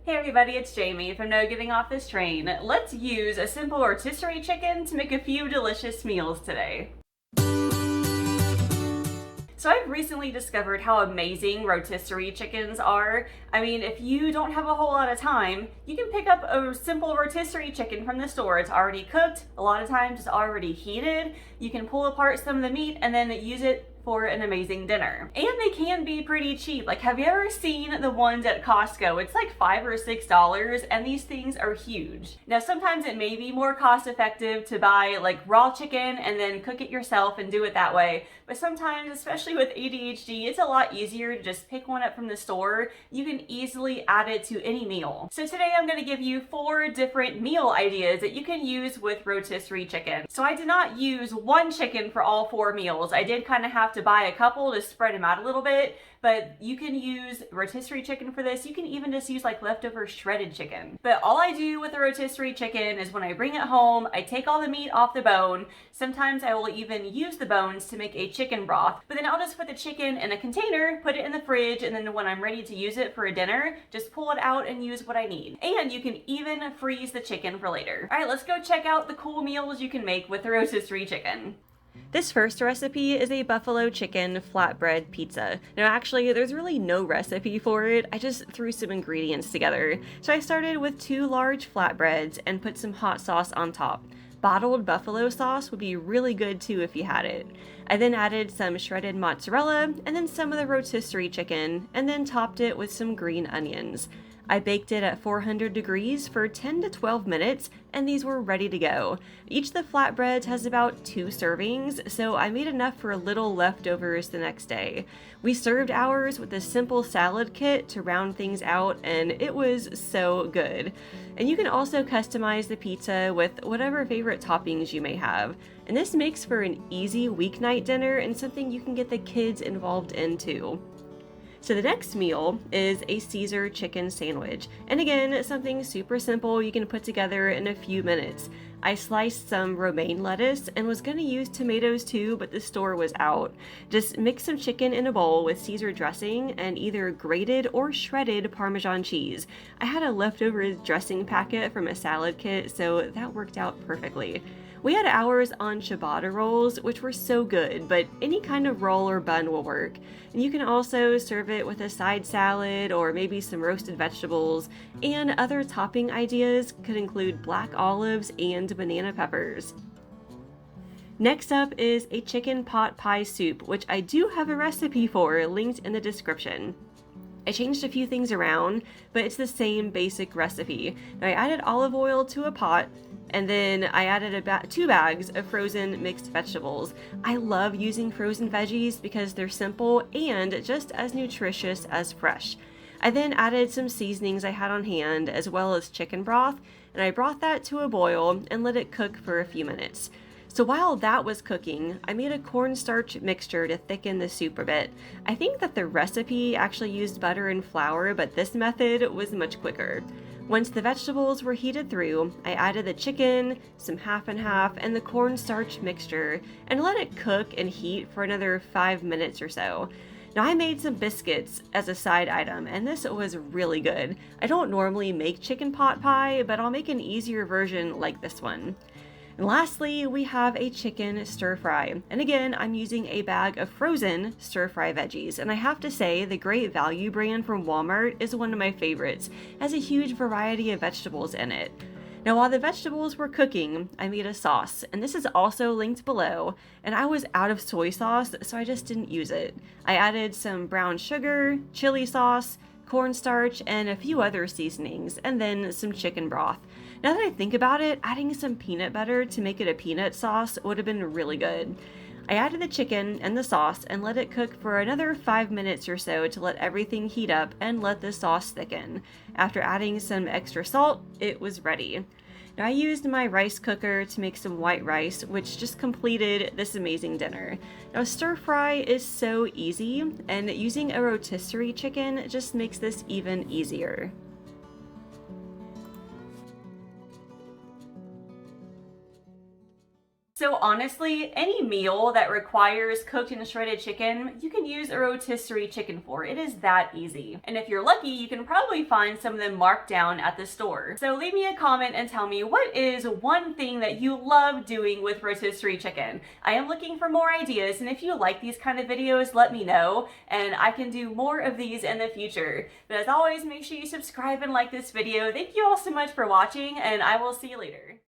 Hey everybody, it's Jaime from No Getting Off This Train. Let's use a simple rotisserie chicken to make a few delicious meals today. So I've recently discovered how amazing rotisserie chickens are. I mean, if you don't have a whole lot of time, you can pick up a simple rotisserie chicken from the store. It's already cooked, a lot of times it's already heated. You can pull apart some of the meat and then use it for an amazing dinner. And they can be pretty cheap. Like, have you ever seen the ones at Costco? It's like $5 or $6 and these things are huge. Now, sometimes it may be more cost effective to buy like raw chicken and then cook it yourself and do it that way. But sometimes, especially with ADHD, it's a lot easier to just pick one up from the store. You can easily add it to any meal. So today I'm gonna give you 4 different meal ideas that you can use with rotisserie chicken. So I did not use one chicken for all 4 meals. I did kind of have to buy a couple to spread them out a little bit, but you can use rotisserie chicken for this. You can even just use like leftover shredded chicken. But all I do with the rotisserie chicken is when I bring it home, I take all the meat off the bone. Sometimes I will even use the bones to make a chicken broth, but then I'll just put the chicken in a container, put it in the fridge, and then when I'm ready to use it for a dinner, just pull it out and use what I need. And you can even freeze the chicken for later. All right, let's go check out the cool meals you can make with the rotisserie chicken. This first recipe is a Buffalo Chicken Flatbread Pizza. Now actually, there's really no recipe for it, I just threw some ingredients together. So I started with 2 large flatbreads and put some hot sauce on top. Bottled buffalo sauce would be really good too if you had it. I then added some shredded mozzarella and then some of the rotisserie chicken and then topped it with some green onions. I baked it at 400 degrees for 10 to 12 minutes and these were ready to go. Each of the flatbreads has about 2 servings, so I made enough for a little leftovers the next day. We served ours with a simple salad kit to round things out and it was so good. And you can also customize the pizza with whatever favorite toppings you may have. And this makes for an easy weeknight dinner and something you can get the kids involved in too. So the next meal is a Caesar chicken sandwich. And again, something super simple you can put together in a few minutes. I sliced some romaine lettuce and was gonna use tomatoes too, but the store was out. Just mix some chicken in a bowl with Caesar dressing and either grated or shredded Parmesan cheese. I had a leftover dressing packet from a salad kit, so that worked out perfectly. We had ours on ciabatta rolls, which were so good, but any kind of roll or bun will work. And you can also serve it with a side salad or maybe some roasted vegetables, and other topping ideas could include black olives and banana peppers. Next up is a chicken pot pie soup, which I do have a recipe for linked in the description. I changed a few things around, but it's the same basic recipe. Now I added olive oil to a pot, and then I added 2 bags of frozen mixed vegetables. I love using frozen veggies because they're simple and just as nutritious as fresh. I then added some seasonings I had on hand as well as chicken broth, and I brought that to a boil and let it cook for a few minutes. So while that was cooking, I made a cornstarch mixture to thicken the soup a bit. I think that the recipe actually used butter and flour, but this method was much quicker. Once the vegetables were heated through, I added the chicken, some half and half, and the cornstarch mixture, and let it cook and heat for another 5 minutes or so. Now I made some biscuits as a side item, and this was really good. I don't normally make chicken pot pie, but I'll make an easier version like this one. And lastly, we have a chicken stir fry. And again, I'm using a bag of frozen stir fry veggies. And I have to say, the Great Value brand from Walmart is one of my favorites. It has a huge variety of vegetables in it. Now, while the vegetables were cooking, I made a sauce, and this is also linked below, and I was out of soy sauce, so I just didn't use it. I added some brown sugar, chili sauce, cornstarch, and a few other seasonings, and then some chicken broth. Now that I think about it, adding some peanut butter to make it a peanut sauce would have been really good. I added the chicken and the sauce and let it cook for another 5 minutes or so to let everything heat up and let the sauce thicken. After adding some extra salt, it was ready. Now I used my rice cooker to make some white rice, which just completed this amazing dinner. Now stir fry is so easy, and using a rotisserie chicken just makes this even easier. So honestly, any meal that requires cooked and shredded chicken, you can use a rotisserie chicken for. It is that easy. And if you're lucky, you can probably find some of them marked down at the store. So leave me a comment and tell me, what is one thing that you love doing with rotisserie chicken? I am looking for more ideas, and if you like these kind of videos, let me know, and I can do more of these in the future. But as always, make sure you subscribe and like this video. Thank you all so much for watching, and I will see you later.